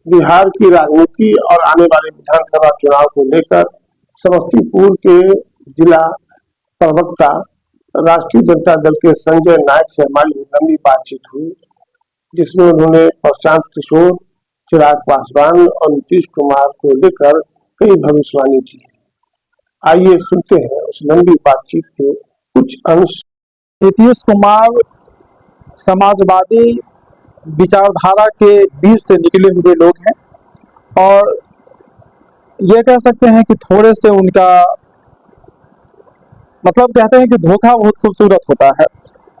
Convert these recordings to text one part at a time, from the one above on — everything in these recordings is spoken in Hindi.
बिहार की राजनीति और आने वाले विधानसभा चुनाव को लेकर समस्तीपुर के जिला प्रवक्ता राष्ट्रीय जनता दल के संजय नायक से हमारी लंबी बातचीत हुई, जिसमें उन्होंने प्रशांत किशोर, चिराग पासवान और नीतीश कुमार को लेकर कई भविष्यवाणी की है। आइए सुनते हैं उस लंबी बातचीत के कुछ अंश। नीतीश कुमार समाजवादी विचारधारा के बीच से निकले हुए लोग हैं और ये कह सकते हैं कि थोड़े से उनका मतलब कहते हैं कि धोखा बहुत खूबसूरत होता है।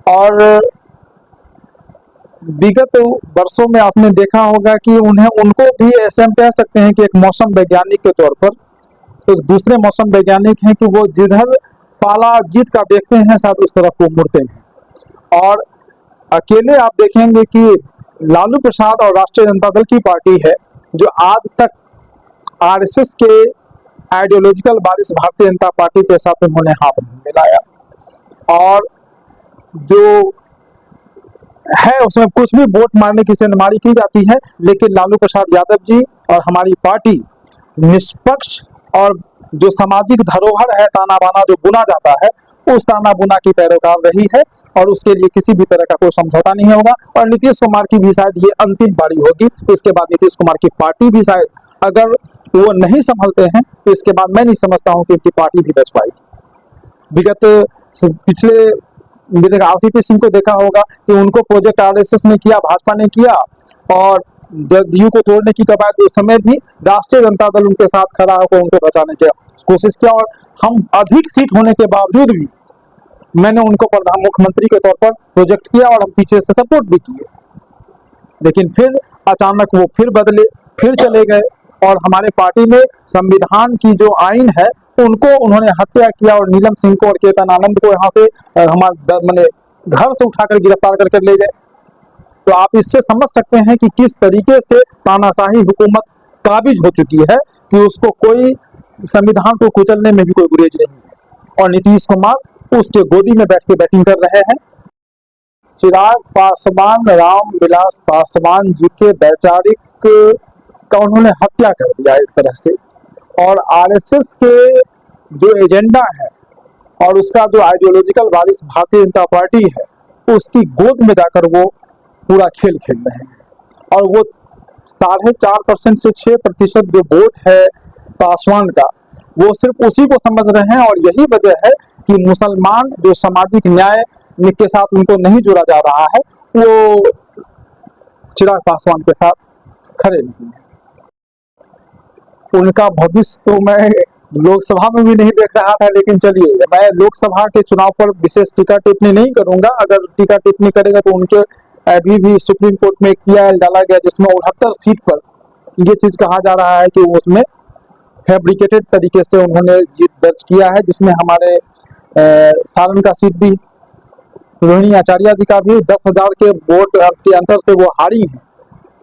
और विगत वर्षों में आपने देखा होगा कि उनको भी ऐसे हम कह सकते हैं कि एक मौसम वैज्ञानिक के तौर पर एक दूसरे मौसम वैज्ञानिक हैं कि वो जिधर पाला जीत का देखते हैं शायद उस तरफ वो मुड़ते हैं। और अकेले आप देखेंगे कि लालू प्रसाद और राष्ट्रीय जनता दल की पार्टी है जो आज तक आरएसएस के आइडियोलॉजिकल बारिश भारतीय जनता पार्टी के साथ उन्होंने हाथ नहीं मिलाया। और जो है उसमें कुछ भी वोट मारने की सेंधमारी की जाती है, लेकिन लालू प्रसाद यादव जी और हमारी पार्टी निष्पक्ष और जो सामाजिक धरोहर है ताना बाना जो बुना जाता है उस ताना बुना की पैरोकार रही है और उसके लिए किसी भी तरह का कोई समझौता नहीं होगा। और नीतीश कुमार की भी शायद ये अंतिम बारी होगी। इसके बाद नीतीश कुमार की पार्टी भी शायद अगर वो नहीं संभलते हैं तो इसके बाद मैं नहीं समझता हूँ कि उनकी पार्टी भी बच पाएगी। विगत पिछले आरसीपी सिंह को देखा होगा कि उनको प्रोजेक्ट आरएसएस में किया, भाजपा ने किया और जदयू को तोड़ने की कवायद उस समय भी राष्ट्रीय जनता दल उनके साथ खड़ा होकर उनको बचाने की कोशिश किया। और हम अधिक सीट होने के बावजूद भी मैंने उनको प्रधान मुख्यमंत्री के तौर पर प्रोजेक्ट किया और हम पीछे से सपोर्ट भी किए, लेकिन फिर अचानक वो फिर बदले, फिर चले गए और हमारे पार्टी में संविधान की जो आइन है उनको उन्होंने हत्या किया और नीलम सिंह को और केतन आनंद को यहाँ से हमारे घर से उठाकर गिरफ्तार करके ले गए। तो आप इससे समझ सकते हैं कि किस तरीके से तानाशाही हुकूमत काबिज हो चुकी है कि उसको कोई संविधान को कुचलने में भी कोई गुरेज नहीं है। और नीतीश कुमार उसके गोदी में बैठ के बैटिंग कर रहे हैं। चिराग पासवान, रामविलास पासवान जी के वैचारिक का उन्होंने हत्या कर दिया एक तरह से। और आरएसएस के जो एजेंडा है और उसका जो आइडियोलॉजिकल वारिस भारतीय जनता पार्टी है उसकी गोद में जाकर वो पूरा खेल खेल रहे हैं। और वो 4.5% से 6% जो वोट है पासवान का वो सिर्फ उसी को समझ रहे हैं। और यही वजह है कि मुसलमान जो सामाजिक न्याय के साथ उनको नहीं जोड़ा जा रहा है वो चिराग पासवान के साथ खड़े नहीं है। उनका भविष्य तो मैं लोकसभा में भी नहीं देख रहा था, लेकिन चलिए मैं लोकसभा के चुनाव पर विशेष टीका टिप्पणी नहीं करूंगा। अगर टीका टिप्पणी करेगा तो उनके अभी भी सुप्रीम कोर्ट में एक पीआईएल डाला गया जिसमें 69 सीट पर ये चीज कहा जा रहा है कि उसमें फैब्रिकेटेड तरीके से उन्होंने जीत दर्ज किया है, जिसमें हमारे सारण का सीट भी रोहिणी आचार्य जी का भी 10,000 के वोट के अंतर से वो हारी है।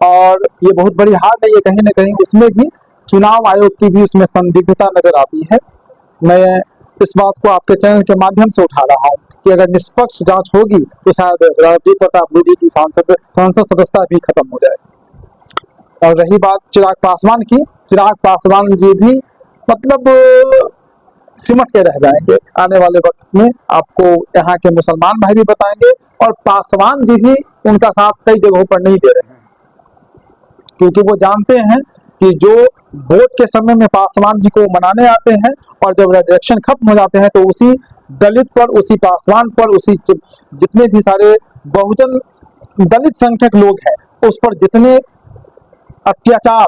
और ये बहुत बड़ी हार है, ये कहीं ना कहीं उसमें भी चुनाव आयोग की भी उसमें संदिग्धता नजर आती है। मैं इस बात को आपके चैनल के माध्यम से उठा रहा हूँ कि अगर निष्पक्ष जांच होगी तो शायद राजीव प्रताप रूडी की संसद सदस्यता भी खत्म हो जाए। और रही बात चिराग पासवान की, चिराग पासवान जी भी मतलब सिमट के रह जाएंगे आने वाले वक्त में। आपको यहाँ के मुसलमान भाई भी बताएंगे और पासवान जी भी उनका साथ कई जगहों पर नहीं दे रहे हैं, क्योंकि वो जानते हैं कि जो वोट के समय में पासवान जी को मनाने आते हैं और जब इलेक्शन खत्म हो जाते हैं तो उसी दलित पर, उसी पासवान पर, उसी जितने भी सारे बहुजन दलित संख्यक लोग हैं उस पर जितने अत्याचार,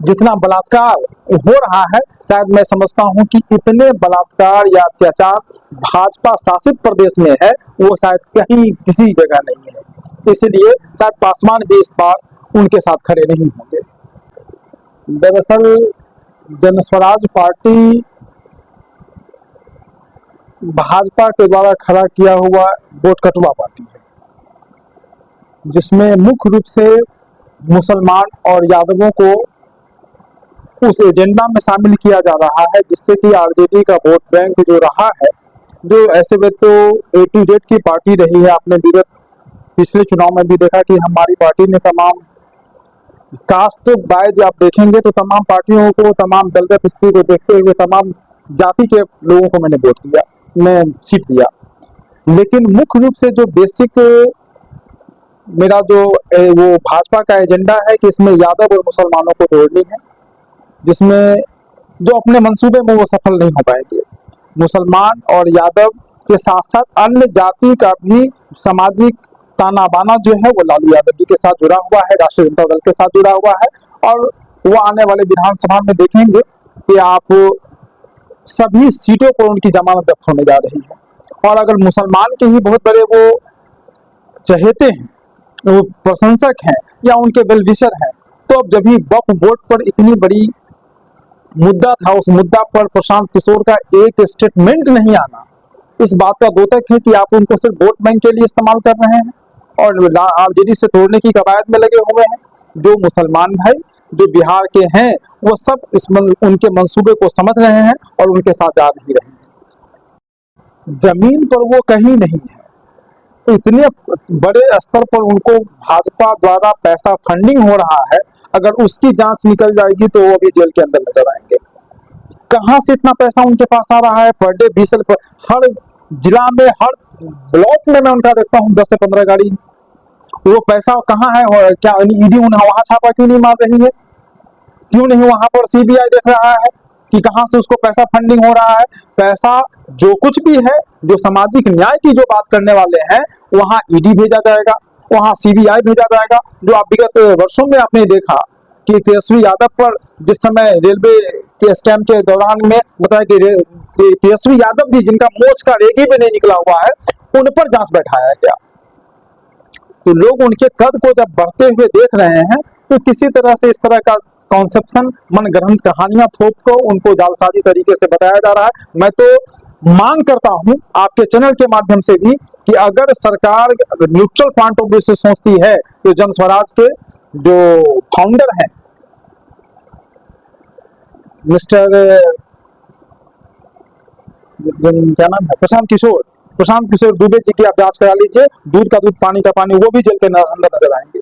जितना बलात्कार हो रहा है, शायद मैं समझता हूं कि इतने बलात्कार या अत्याचार भाजपा शासित प्रदेश में है वो शायद कहीं किसी जगह नहीं है। इसलिए शायद पासवान भी इस बार उनके साथ खड़े नहीं होंगे। दरअसल जनस्वराज पार्टी भाजपा के द्वारा खड़ा किया हुआ वोट कटुआ पार्टी है, जिसमें मुख्य रूप से मुसलमान और यादवों को उस एजेंडा में शामिल किया जा रहा है, जिससे कि आरजेडी का वोट बैंक जो रहा है, जो ऐसे में तो ए टू जेड की पार्टी रही है। आपने विगत पिछले चुनाव में भी देखा कि हमारी पार्टी ने तमाम कास्ट वाइज आप देखेंगे तो तमाम पार्टियों को, तमाम दलगत स्थिति को देखते हुए तमाम जाति के लोगों को मैंने वोट दिया, मैं सीट दिया। लेकिन मुख्य रूप से जो बेसिक मेरा जो वो भाजपा का एजेंडा है कि इसमें यादव और मुसलमानों को जोड़नी है, जिसमें जो अपने मंसूबे में वो सफल नहीं हो पाएंगे। मुसलमान और यादव के साथ साथ अन्य जाति का भी सामाजिक ताना बाना जो है वो लालू यादव जी के साथ जुड़ा हुआ है, राष्ट्रीय जनता दल के साथ जुड़ा हुआ है। और वो आने वाले विधानसभा में देखेंगे कि आप सभी सीटों पर उनकी जमानत जब्त होने जा रही है। और अगर मुसलमान के ही बहुत बड़े वो चहेते हैं, वो प्रशंसक हैं या उनके वेल विशर हैं, तो अब जब भी वक्फ बोर्ड पर इतनी बड़ी मुद्दा था, उस मुद्दा पर प्रशांत किशोर का एक स्टेटमेंट नहीं आना, इस बात का द्योतक है कि आप उनको सिर्फ वोट बैंक के लिए इस्तेमाल कर रहे हैं और आरजेडी से तोड़ने की कवायद में लगे हुए हैं। जो मुसलमान भाई जो बिहार के हैं वो सब उनके मंसूबे को समझ रहे हैं और उनके साथ जा नहीं रहे हैं। जमीन पर वो कहीं नहीं है, तो इतने बड़े स्तर पर उनको भाजपा द्वारा पैसा फंडिंग हो रहा है, अगर उसकी जांच निकल जाएगी तो वो अभी जेल के अंदर नजर आएंगे। कहां से इतना पैसा उनके पास आ रहा है? पर डे 20 हर जिला में, हर ब्लॉक में मैं उनका देखता हूँ 10 से 15 गाड़ी। वो पैसा कहाँ है? और क्या ईडी उन्हें वहां छापा क्यों नहीं मार रही है? क्यों नहीं वहां पर सीबीआई देख रहा है कि कहां से उसको पैसा फंडिंग हो रहा है? पैसा जो कुछ भी है, जो सामाजिक न्याय की जो बात करने वाले हैं, वहां ईडी भेजा जाएगा, वहां सीबीआई भेजा जाएगा। जो आप विगत वर्षों में आपने देखा कि तेजस्वी यादव पर जिस समय रेलवे के स्कैम के दौरान में बताया कि तेजस्वी यादव जी जिनका मोच का रेगी भी नहीं निकला हुआ है, उन पर जांच बैठाया गया। तो लोग उनके कद को जब बढ़ते हुए देख रहे हैं तो किसी तरह से इस तरह का कॉन्सेप्शन, मनगढ़ंत कहानियां थोप को उनको जालसाजी तरीके से बताया जा रहा है। मैं तो मांग करता हूं आपके चैनल के माध्यम से भी कि अगर सरकार न्यूट्रल पॉइंट ऑफ व्यू से सोचती है तो जन स्वराज के जो फाउंडर हैं मिस्टर क्या नाम है, प्रशांत किशोर दुबे जी की आप जांच करा लीजिए। दूध का दूध, पानी का पानी, वो भी जेल के अंदर नजर आएंगे।